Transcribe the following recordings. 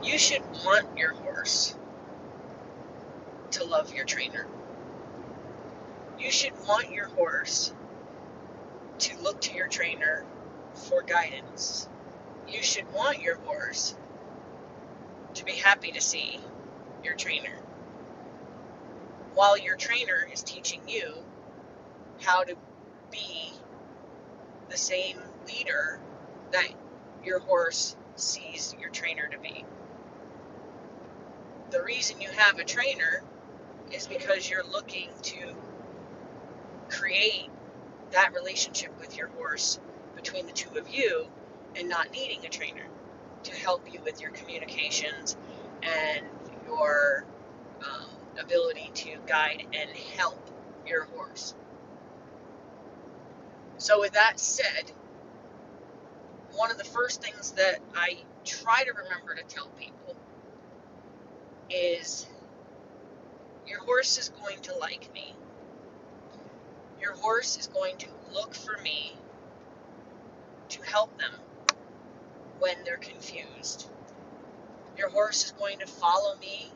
You should want your horse to love your trainer. You should want your horse to look to your trainer for guidance. You should want your horse to be happy to see your trainer, while your trainer is teaching you how to be the same leader that your horse sees your trainer to be. The reason you have a trainer is because you're looking to create that relationship with your horse between the two of you, and not needing a trainer to help you with your communications and your ability to guide and help your horse. So with that said, one of the first things that I try to remember to tell people is, your horse is going to like me. Your horse is going to look for me to help them when they're confused. Your horse is going to follow me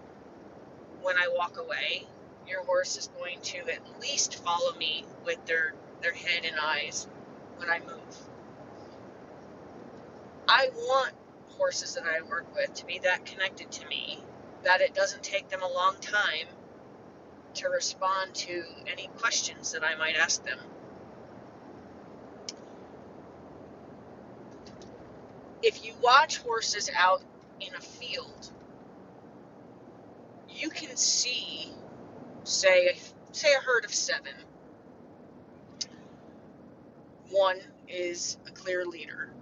when I walk away. Your horse is going to at least follow me with their head and eyes when I move. I want horses that I work with to be that connected to me that it doesn't take them a long time to respond to any questions that I might ask them. If you watch horses out in a field, you can see, say a herd of 7. One is a clear leader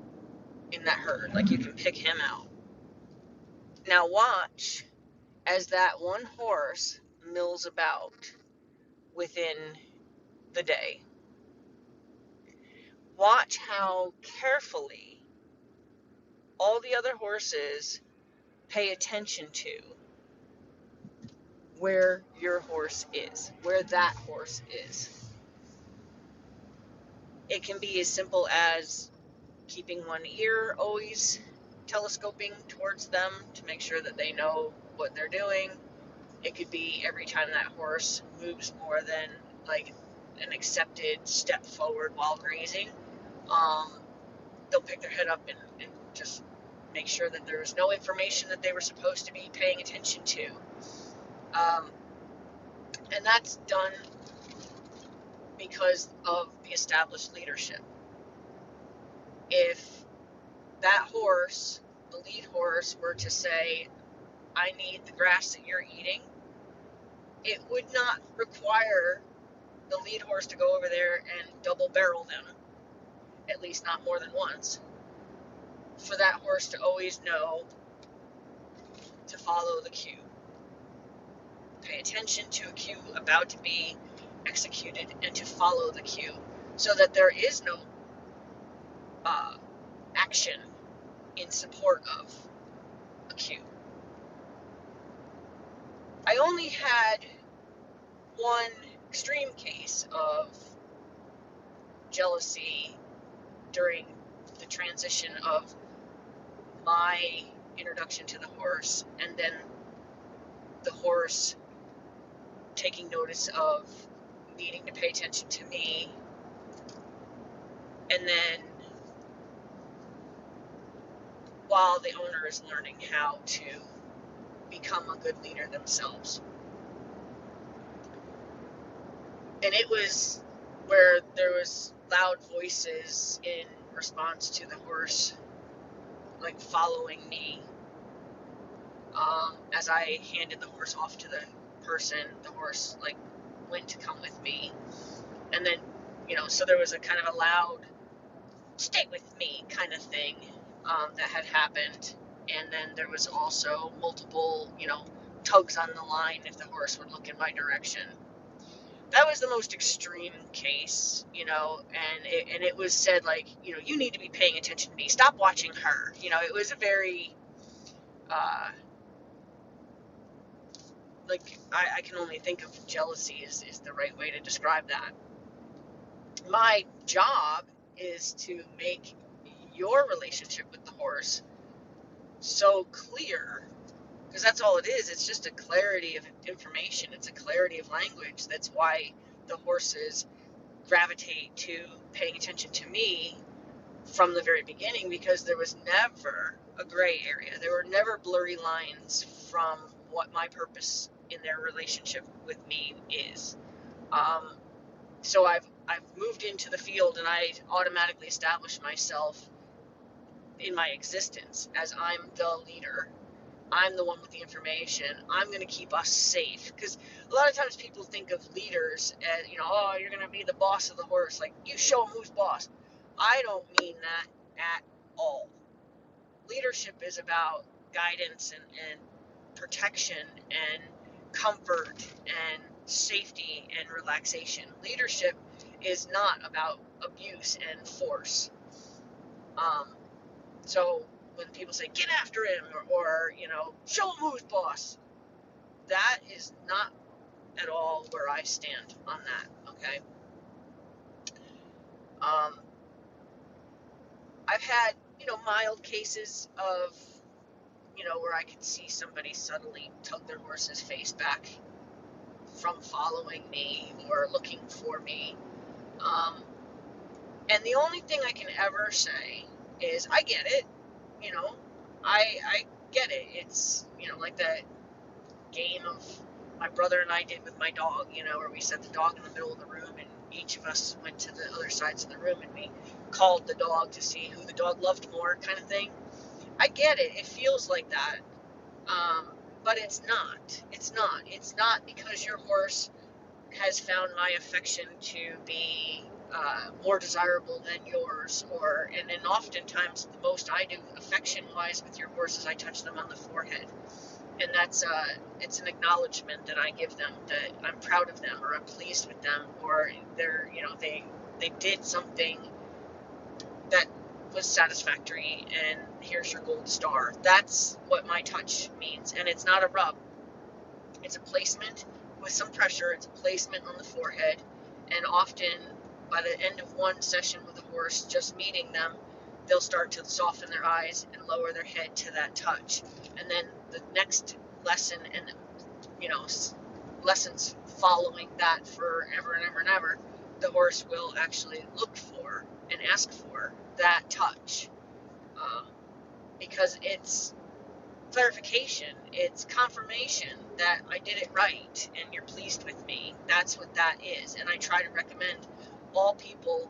in that herd, like you can pick him out. Now watch as that one horse mills about within the day. Watch how carefully all the other horses pay attention to where your horse is, where that horse is. It can be as simple as keeping one ear always telescoping towards them to make sure that they know what they're doing. It could be every time that horse moves more than like an accepted step forward while grazing, they'll pick their head up and just make sure that there was no information that they were supposed to be paying attention to. And that's done because of the established leadership. If that horse, the lead horse, were to say, I need the grass that you're eating, it would not require the lead horse to go over there and double barrel them, at least not more than once, for that horse to always know to follow the cue. Pay attention to a cue about to be executed and to follow the cue, so that there is no action in support of a cue. I only had one extreme case of jealousy during the transition of my introduction to the horse, and then the horse taking notice of needing to pay attention to me, and then while the owner is learning how to become a good leader themselves. And it was where there was loud voices in response to the horse like following me. As I handed the horse off to the person, the horse like went to come with me, and then so there was a kind of a loud stay with me kind of thing that had happened. And then there was also multiple tugs on the line if the horse would look in my direction. That was the most extreme case, and it was said like, you need to be paying attention to me. Stop watching her. It was a very, I can only think of jealousy is the right way to describe that. My job is to make your relationship with the horse so clear, because that's all it is. It's just a clarity of information. It's a clarity of language. That's why the horses gravitate to paying attention to me from the very beginning, because there was never a gray area. There were never blurry lines from what my purpose in their relationship with me is. Um, so I've moved into the field, and I automatically established myself in my existence as I'm the leader. I'm the one with the information. I'm going to keep us safe. Because a lot of times people think of leaders as, oh, you're going to be the boss of the horse. Like, you show them who's boss. I don't mean that at all. Leadership is about guidance and protection and comfort and safety and relaxation. Leadership is not about abuse and force. Um, so when people say, get after him, or show him who's boss, that is not at all where I stand on that, okay? Um, I've had, mild cases of, where I could see somebody suddenly tug their horse's face back from following me or looking for me. And the only thing I can ever say is, I get it, you know, I get it. It's, like that game of my brother and I did with my dog, where we set the dog in the middle of the room and each of us went to the other sides of the room and we called the dog to see who the dog loved more, kind of thing. I get it. It feels like that. But it's not. It's not. It's not because your horse has found my affection to be more desirable than yours, and then oftentimes the most I do affection-wise with your horse is I touch them on the forehead, and that's it's an acknowledgement that I give them, that I'm proud of them, or I'm pleased with them, or they're they did something that was satisfactory, and here's your gold star. That's what my touch means, and it's not a rub. It's a placement with some pressure. It's a placement on the forehead, and often by the end of one session with a horse, just meeting them, they'll start to soften their eyes and lower their head to that touch. And then the next lesson, and lessons following that forever and ever and ever, the horse will actually look for and ask for that touch, because it's clarification, it's confirmation that I did it right and you're pleased with me. That's what that is. And I try to recommend all people,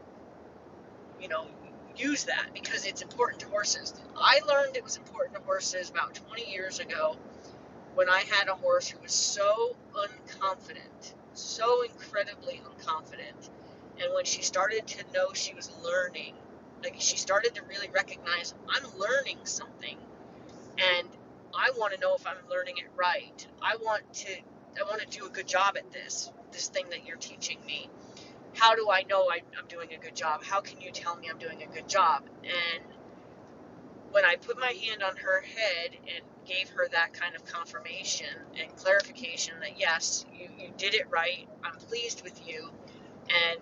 use that, because it's important to horses. I learned it was important to horses about 20 years ago when I had a horse who was so unconfident, so incredibly unconfident. And when she started to know she was learning, like she started to really recognize, I'm learning something, and I want to know if I'm learning it right. I want to do a good job at this thing that you're teaching me. How do I know I'm doing a good job? How can you tell me I'm doing a good job? And when I put my hand on her head and gave her that kind of confirmation and clarification that yes, you did it right, I'm pleased with you, and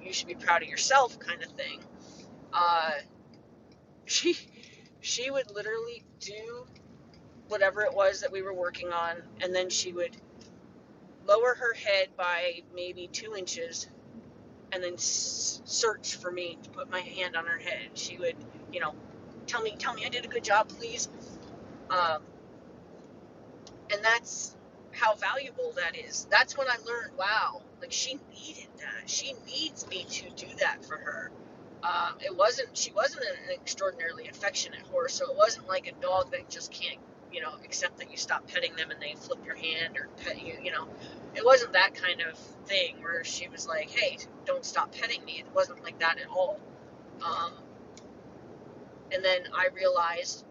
you should be proud of yourself, kind of thing. She would literally do whatever it was that we were working on, and then she would lower her head by maybe 2 inches and then search for me to put my hand on her head. She would, tell me I did a good job, please. Um, and that's how valuable that is. That's when I learned, wow, like she needed that. She needs me to do that for her. She wasn't an extraordinarily affectionate horse, so it wasn't like a dog that just can't, accept that you stop petting them and they flip your hand or pet you, It wasn't that kind of thing where she was like, hey, don't stop petting me. It wasn't like that at all. And then I realized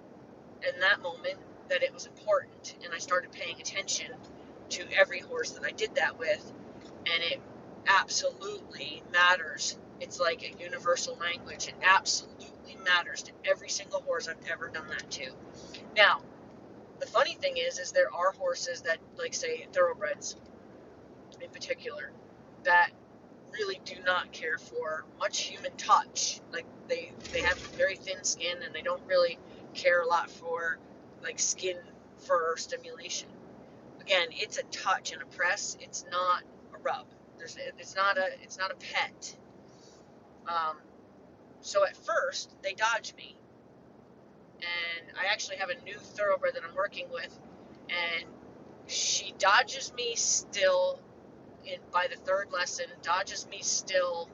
in that moment that it was important, and I started paying attention to every horse that I did that with, and it absolutely matters. It's like a universal language. It absolutely matters to every single horse I've ever done that to. Now, the funny thing is there are horses that, like, say, thoroughbreds in particular, that really do not care for much human touch. Like, they have very thin skin, and they don't really care a lot for like skin fur stimulation. Again, it's a touch and a press. It's not a rub. It's not a pet. Um, so at first they dodge me, and I actually have a new thoroughbred that I'm working with, and she dodges me still. By the third lesson, dodges me still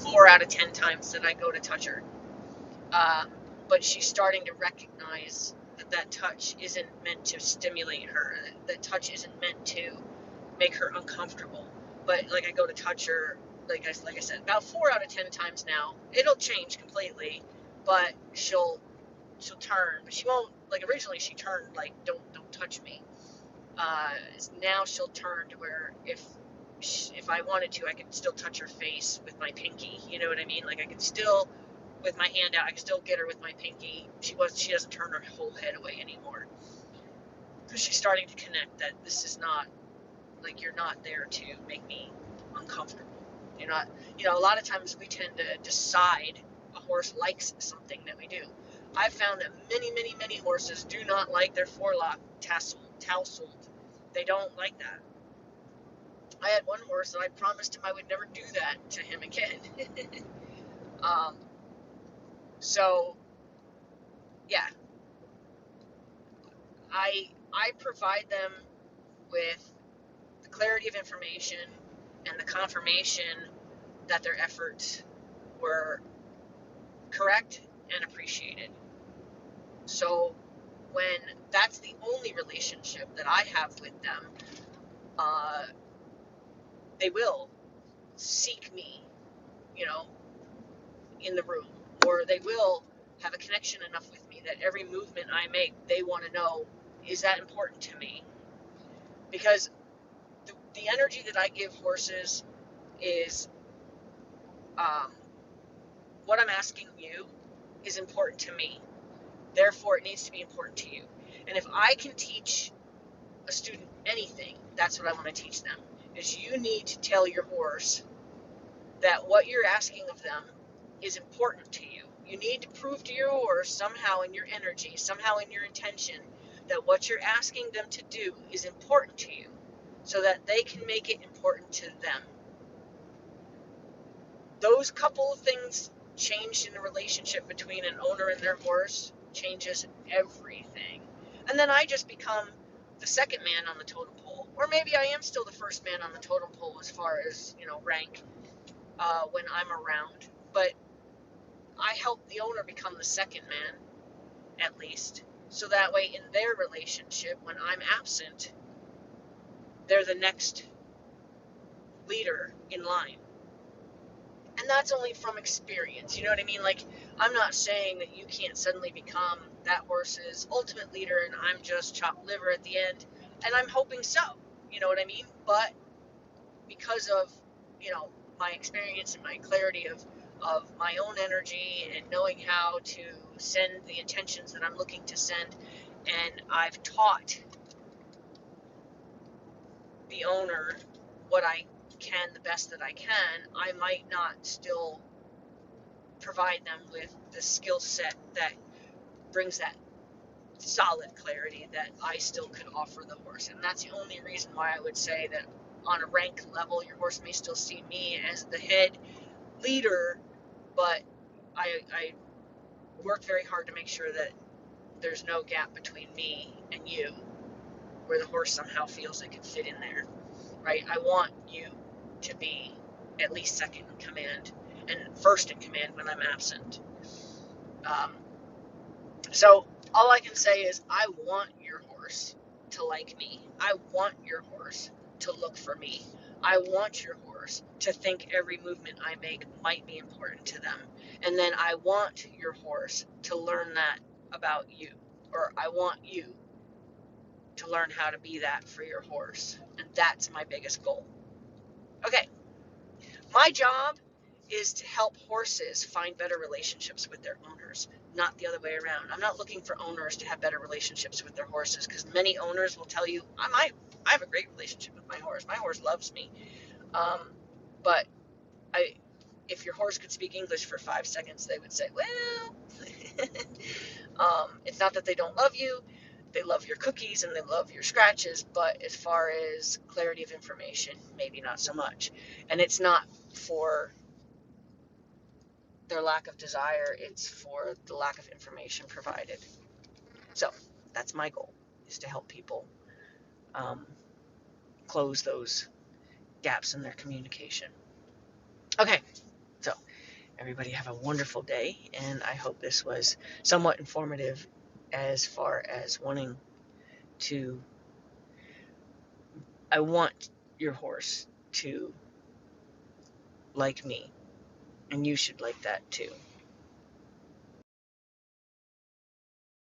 4 out of 10 times that I go to touch her. But she's starting to recognize that touch isn't meant to stimulate her. That touch isn't meant to make her uncomfortable. But like I go to touch her, like I said, about 4 out of 10 times now. It'll change completely, but she'll turn. But she won't. Like originally, she turned like don't touch me. Now she'll turn to where if I wanted to, I could still touch her face with my pinky. You know what I mean? Like I could still, with my hand out, I could still get her with my pinky. She doesn't turn her whole head away anymore, because she's starting to connect that this is not, like, you're not there to make me uncomfortable. You're not, a lot of times we tend to decide a horse likes something that we do. I've found that many horses do not like their forelock tousled. They don't like that. I had one horse that I promised him I would never do that to him again. So yeah, I provide them with the clarity of information and the confirmation that their efforts were correct and appreciated. So when that's the only relationship that I have with them, they will seek me, in the room, or they will have a connection enough with me that every movement I make, they want to know, is that important to me? Because the energy that I give horses is, what I'm asking you is important to me. Therefore, it needs to be important to you. And if I can teach a student anything, that's what I want to teach them, is you need to tell your horse that what you're asking of them is important to you. You need to prove to your horse somehow in your energy, somehow in your intention, that what you're asking them to do is important to you, so that they can make it important to them. Those couple of things changed in a relationship between an owner and their horse changes everything. And then I just become the second man on the totem pole. Or maybe I am still the first man on the totem pole as far as, rank, when I'm around. But I help the owner become the second man, at least. So that way, in their relationship, when I'm absent, they're the next leader in line. And that's only from experience, you know what I mean? Like, I'm not saying that you can't suddenly become that horse's ultimate leader and I'm just chopped liver at the end. And I'm hoping so, you know what I mean? But because of, my experience and my clarity of my own energy and knowing how to send the intentions that I'm looking to send, and I've taught the owner what I can, the best that I can, I might not still provide them with the skill set that brings that solid clarity that I still could offer the horse. And that's the only reason why I would say that on a rank level, your horse may still see me as the head leader, but I work very hard to make sure that there's no gap between me and you where the horse somehow feels it can fit in there, right? I want you to be at least second in command and first in command when I'm absent. So all I can say is I want your horse to like me. I want your horse to look for me. I want your horse to think every movement I make might be important to them. And then I want your horse to learn that about you. Or I want you to learn how to be that for your horse. And that's my biggest goal. Okay. My job is to help horses find better relationships with their owners, not the other way around. I'm not looking for owners to have better relationships with their horses, because many owners will tell you, I have a great relationship with my horse. My horse loves me. But if your horse could speak English for 5 seconds, they would say, well, it's not that they don't love you. They love your cookies and they love your scratches, but as far as clarity of information, maybe not so much. And it's not for their lack of desire, it's for the lack of information provided. So that's my goal, is to help people close those gaps in their communication. Okay, so everybody have a wonderful day, and I hope this was somewhat informative as far as wanting to. I want your horse to like me, and you should like that too.